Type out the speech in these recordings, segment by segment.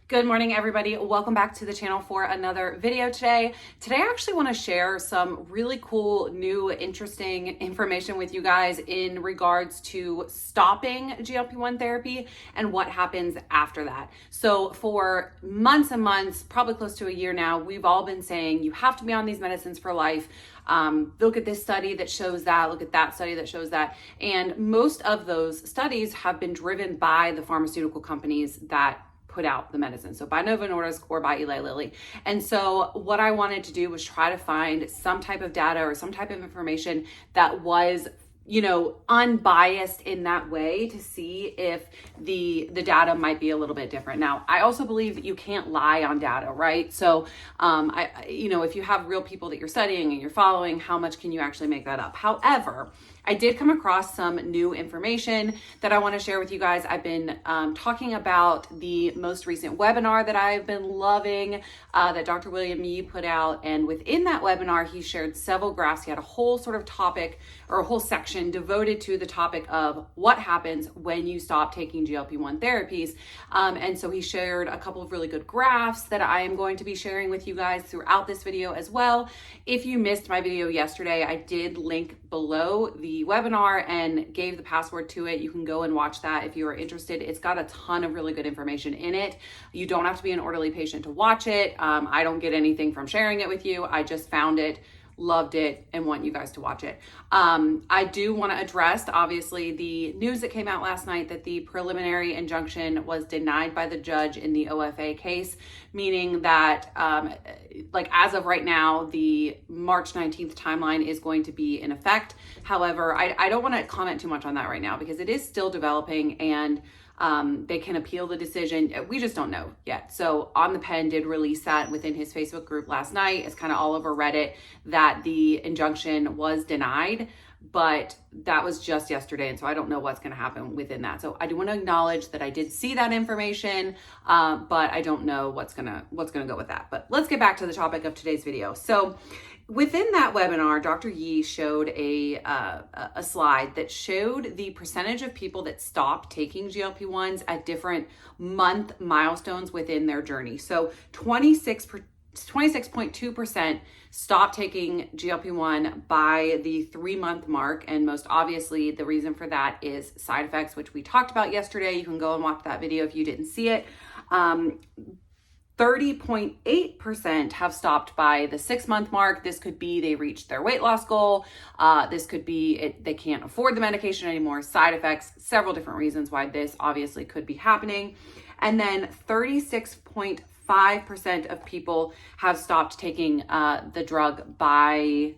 Good morning, everybody. Welcome back to the channel for another video today. Today, I actually want to share some really cool, new, interesting information with you guys in regards to stopping GLP-1 therapy and what happens after that. So for months and months, probably close to a year now, we've all been saying you have to be on these medicines for life. Look at this study that shows that, look at that study that shows that. And most of those studies have been driven by the pharmaceutical companies that put out the medicine. So by Novo Nordisk or by Eli Lilly. And so what I wanted to do was try to find some type of data or some type of information that was, unbiased in that way to see if the data might be a little bit different. Now, I also believe that you can't lie on data, right? So, if you have real people that you're studying and you're following, how much can you actually make that up? However, I did come across some new information that I want to share with you guys. I've been talking about the most recent webinar that I've been loving that Dr. William Yee put out. And within that webinar, he shared several graphs. He had a whole sort of topic or a whole section devoted to the topic of what happens when you stop taking GLP-1 therapies. And so he shared a couple of really good graphs that I am going to be sharing with you guys throughout this video as well. If you missed my video yesterday, I did link below the webinar and gave the password to it. You can go and watch that if you are interested. It's got a ton of really good information in it. You don't have to be an Orderly patient to watch it. I don't get anything from sharing it with you. I just found it, loved it, and want you guys to watch it. I do want to address, obviously, the news that came out last night that the preliminary injunction was denied by the judge in the OFA case, meaning that, as of right now, the March 19th timeline is going to be in effect. However, I don't want to comment too much on that right now because it is still developing and they can appeal the decision. We just don't know yet. So On the Pen did release that within his Facebook group last night. It's kind of all over Reddit that the injunction was denied, but that was just yesterday. And so I don't know what's going to happen within that. So I do want to acknowledge that I did see that information, but I don't know what's going to go with that. But let's get back to the topic of today's video. So within that webinar, Dr. Yee showed a slide that showed the percentage of people that stopped taking GLP-1s at different month milestones within their journey. So 26.2% stopped taking GLP-1 by the 3-month mark. And most obviously, the reason for that is side effects, which we talked about yesterday. You can go and watch that video if you didn't see it. 30.8% have stopped by the 6-month mark. This could be they reached their weight loss goal. This could be they can't afford the medication anymore, side effects, several different reasons why this obviously could be happening. And then 36.5% of people have stopped taking the drug by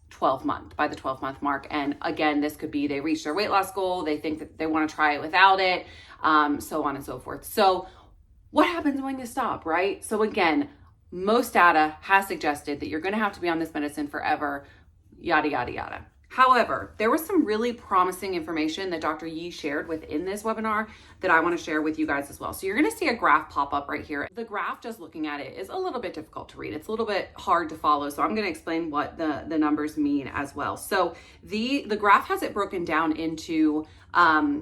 the 12-month mark. And again, this could be they reached their weight loss goal. They think that they want to try it without it, so on and so forth. So what happens when you stop, right? So again, most data has suggested that you're going to have to be on this medicine forever, yada, yada, yada. However, there was some really promising information that Dr. Yee shared within this webinar that I want to share with you guys as well. So you're going to see a graph pop up right here. The graph, just looking at it, is a little bit difficult to read. It's a little bit hard to follow. So I'm going to explain what the numbers mean as well. So the graph has it broken down into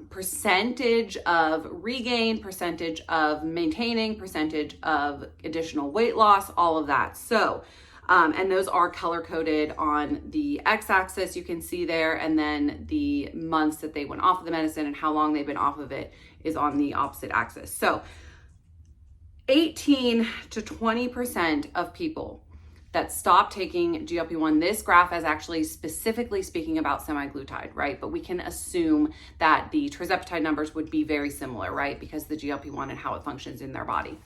percentage of regain, percentage of maintaining, percentage of additional weight loss, all of that. So and those are color coded on the x-axis, you can see there, and then the months that they went off of the medicine and how long they've been off of it is on the opposite axis. So 18 to 20% of people that stop taking GLP-1, this graph is actually specifically speaking about semaglutide, right? But we can assume that the tirzepatide numbers would be very similar, right? Because the GLP-1 and how it functions in their body.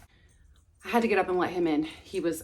I had to get up and let him in. He was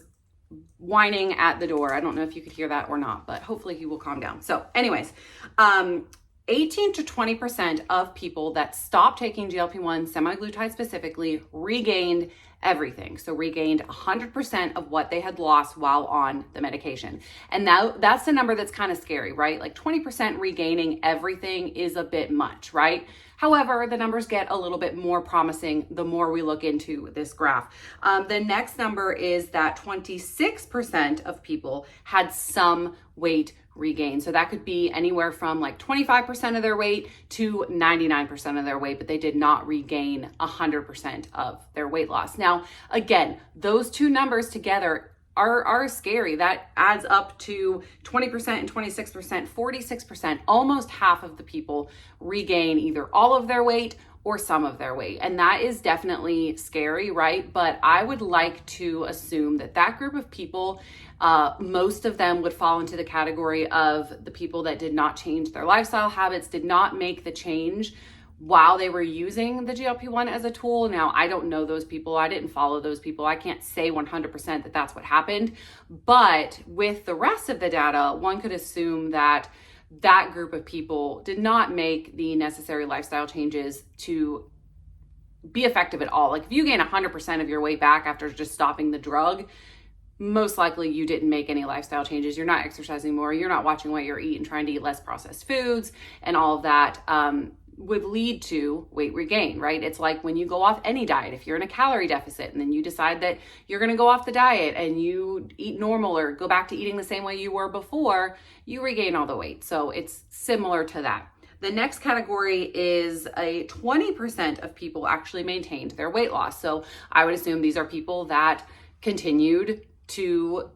whining at the door. I don't know if you could hear that or not, but hopefully he will calm down. So anyways, 18 to 20% of people that stopped taking GLP-1, semaglutide specifically, regained everything. So regained 100% of what they had lost while on the medication. And now that's the number that's kind of scary, right? Like 20% regaining everything is a bit much, right? However, the numbers get a little bit more promising the more we look into this graph. The next number is that 26% of people had some weight regain. So that could be anywhere from like 25% of their weight to 99% of their weight, but they did not regain 100% of their weight loss. Now, again, those two numbers together are scary. That adds up to 20% and 26%, 46%. Almost half of the people regain either all of their weight or some of their weight. And that is definitely scary, right? But I would like to assume that that group of people, most of them would fall into the category of the people that did not change their lifestyle habits, did not make the change while they were using the GLP-1 as a tool. Now, I don't know those people. I didn't follow those people. I can't say 100% that that's what happened. But with the rest of the data, one could assume that that group of people did not make the necessary lifestyle changes to be effective at all. Like if you gain 100% of your weight back after just stopping the drug, most likely you didn't make any lifestyle changes. You're not exercising more. You're not watching what you're eating, trying to eat less processed foods and all of that. Would lead to weight regain, right? It's like when you go off any diet, if you're in a calorie deficit and then you decide that you're going to go off the diet and you eat normal or go back to eating the same way you were before, you regain all the weight. So it's similar to that. The next category is a 20% of people actually maintained their weight loss. So I would assume these are people that continued to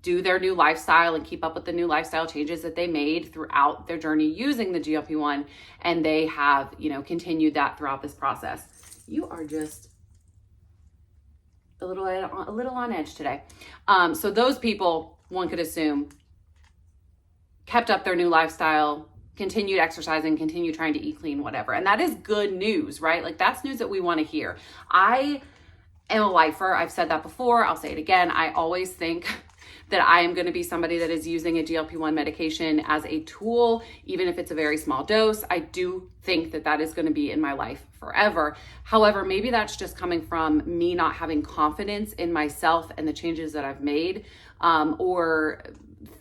do their new lifestyle and keep up with the new lifestyle changes that they made throughout their journey using the GLP-1, and they have, continued that throughout this process. You are just a little on edge today. So those people, one could assume, kept up their new lifestyle, continued exercising, continued trying to eat clean, whatever. And that is good news, right? Like that's news that we want to hear. I am a lifer. I've said that before. I'll say it again. I always think that I am going to be somebody that is using a GLP-1 medication as a tool, even if it's a very small dose. I do think that that is going to be in my life forever. However, maybe that's just coming from me not having confidence in myself and the changes that I've made, or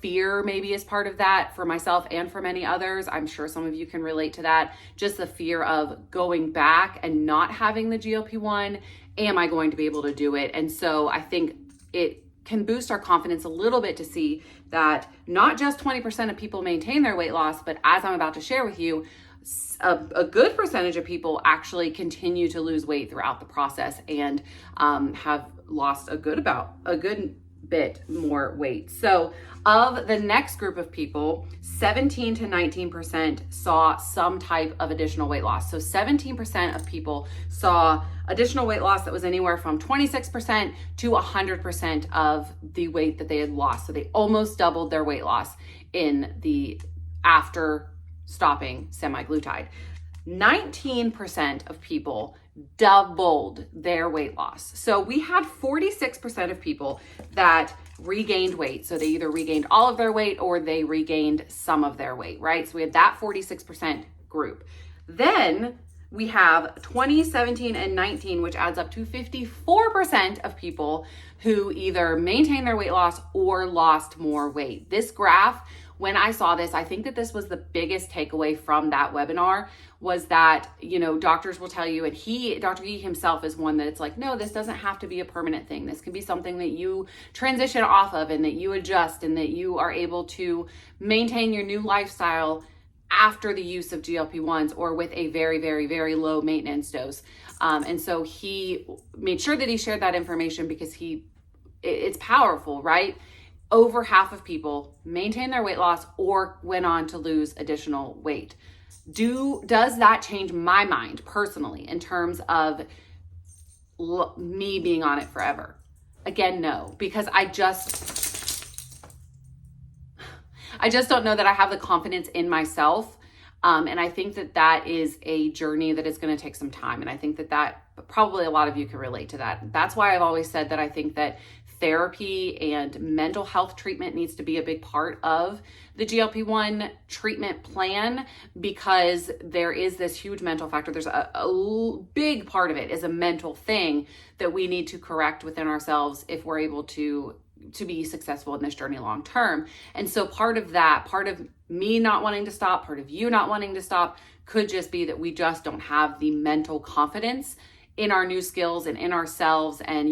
fear maybe is part of that for myself and for many others. I'm sure some of you can relate to that. Just the fear of going back and not having the GLP-1. Am I going to be able to do it? And so I think it can boost our confidence a little bit to see that not just 20% of people maintain their weight loss, but as I'm about to share with you, a good percentage of people actually continue to lose weight throughout the process and have lost a good bit more weight. So of the next group of people, 17 to 19% saw some type of additional weight loss. So 17% of people saw additional weight loss that was anywhere from 26% to 100% of the weight that they had lost. So they almost doubled their weight loss after stopping semaglutide. 19% of people doubled their weight loss. So we had 46% of people that regained weight. So they either regained all of their weight or they regained some of their weight, right? So we had that 46% group. Then we have 20, 17, and 19, which adds up to 54% of people who either maintained their weight loss or lost more weight. This graph, when I saw this, I think that this was the biggest takeaway from that webinar, was that, doctors will tell you, and Dr. Yi himself is one that it's like, no, this doesn't have to be a permanent thing. This can be something that you transition off of and that you adjust and that you are able to maintain your new lifestyle after the use of GLP-1s or with a very, very, very low maintenance dose. And so he made sure that he shared that information because it's powerful, right? Over half of people maintained their weight loss or went on to lose additional weight. Does that change my mind personally in terms of me being on it forever? Again, no, because I just don't know that I have the confidence in myself. And I think that is a journey that is going to take some time. And I think that probably a lot of you can relate to that. That's why I've always said that I think that therapy and mental health treatment needs to be a big part of the GLP-1 treatment plan, because there is this huge mental factor. There's a big part of it is a mental thing that we need to correct within ourselves if we're able to be successful in this journey long term. And so part of me not wanting to stop, part of you not wanting to stop, could just be that we just don't have the mental confidence in our new skills and in ourselves. And,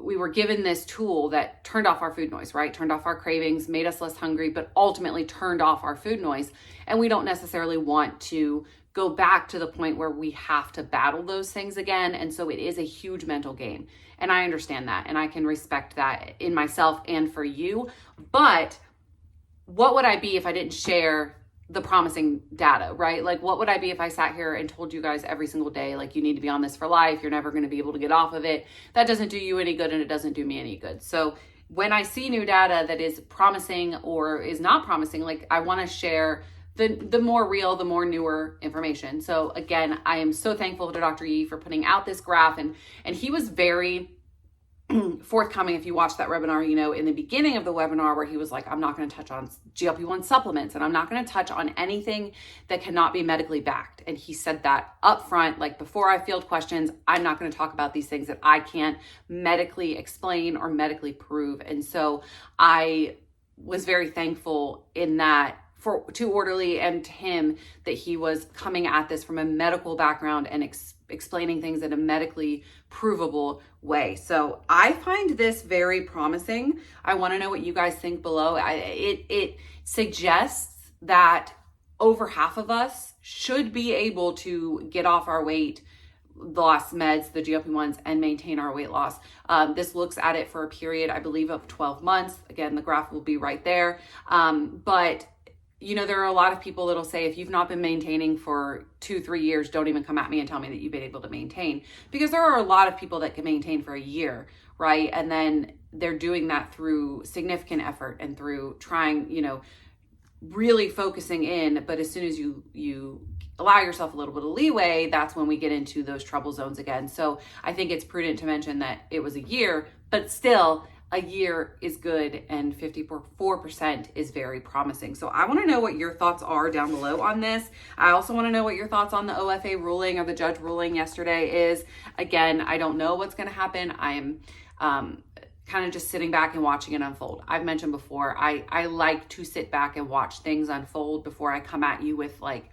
we were given this tool that turned off our food noise, right? Turned off our cravings, made us less hungry, but ultimately turned off our food noise. And we don't necessarily want to go back to the point where we have to battle those things again. And so it is a huge mental game. And I understand that. And I can respect that in myself and for you. But what would I be if I didn't share the promising data, right? Like, what would I be if I sat here and told you guys every single day, like, you need to be on this for life. You're never going to be able to get off of it. That doesn't do you any good, and it doesn't do me any good. So when I see new data that is promising or is not promising, like, I want to share the more real, the more newer information. So again, I am so thankful to Dr. Yi for putting out this graph, and he was very forthcoming. If you watch that webinar, you know, in the beginning of the webinar where he was like, I'm not going to touch on GLP-1 supplements, and I'm not going to touch on anything that cannot be medically backed. And he said that up front, like, before I field questions, I'm not going to talk about these things that I can't medically explain or medically prove. And so I was very thankful in that to Orderly and to him, that he was coming at this from a medical background and explaining things in a medically provable way. So I find this very promising. I want to know what you guys think below. It suggests that over half of us should be able to get off our weight, loss meds, the GLP-1s, and maintain our weight loss. This looks at it for a period, I believe, of 12 months. Again, the graph will be right there. But you know, there are a lot of people that'll say, if you've not been maintaining for 2-3 years, don't even come at me and tell me that you've been able to maintain, because there are a lot of people that can maintain for a year, right? And then they're doing that through significant effort and through trying, you know, really focusing in. But as soon as you allow yourself a little bit of leeway, that's when we get into those trouble zones again. So I think it's prudent to mention that it was a year, but still, a year is good, and 54% is very promising. So I want to know what your thoughts are down below on this. I also want to know what your thoughts on the OFA ruling, or the judge ruling yesterday, is. Again, I don't know what's going to happen. I am kind of just sitting back and watching it unfold. I've mentioned before, I like to sit back and watch things unfold before I come at you with, like,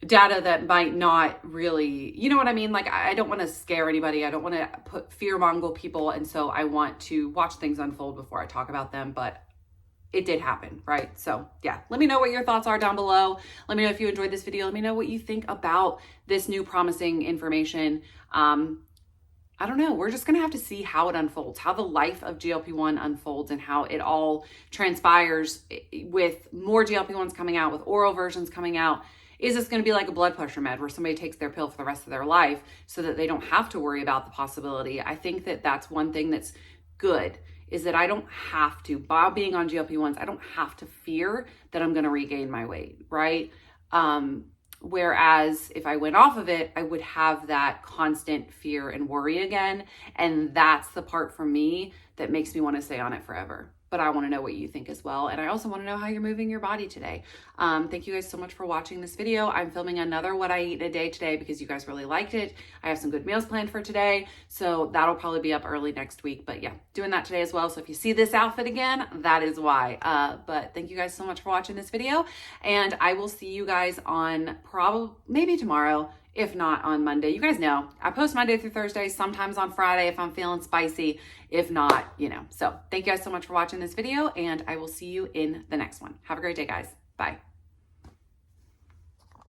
data that might not really, you know what I mean? Like, I don't want to scare anybody. I don't want to fear mongle people. And so I want to watch things unfold before I talk about them, but it did happen, right? So yeah, let me know what your thoughts are down below. Let me know if you enjoyed this video. Let me know what you think about this new promising information. I don't know. We're just going to have to see how it unfolds, how the life of GLP-1 unfolds, and how it all transpires with more GLP-1s coming out, with oral versions coming out. Is this going to be like a blood pressure med where somebody takes their pill for the rest of their life so that they don't have to worry about the possibility? I think that that's one thing that's good, is that I don't have to, by being on GLP-1s, I don't have to fear that I'm going to regain my weight, right? Whereas if I went off of it, I would have that constant fear and worry again. And that's the part for me that makes me want to stay on it forever. But I want to know what you think as well. And I also want to know how you're moving your body today. Thank you guys so much for watching this video. I'm filming another What I Eat in a Day today because you guys really liked it. I have some good meals planned for today, so that'll probably be up early next week. But yeah, doing that today as well. So if you see this outfit again, that is why. But thank you guys so much for watching this video. And I will see you guys on maybe tomorrow, if not on Monday. You guys know I post Monday through Thursday, sometimes on Friday if I'm feeling spicy, if not, you know. So thank you guys so much for watching this video, and I will see you in the next one. Have a great day, guys. Bye.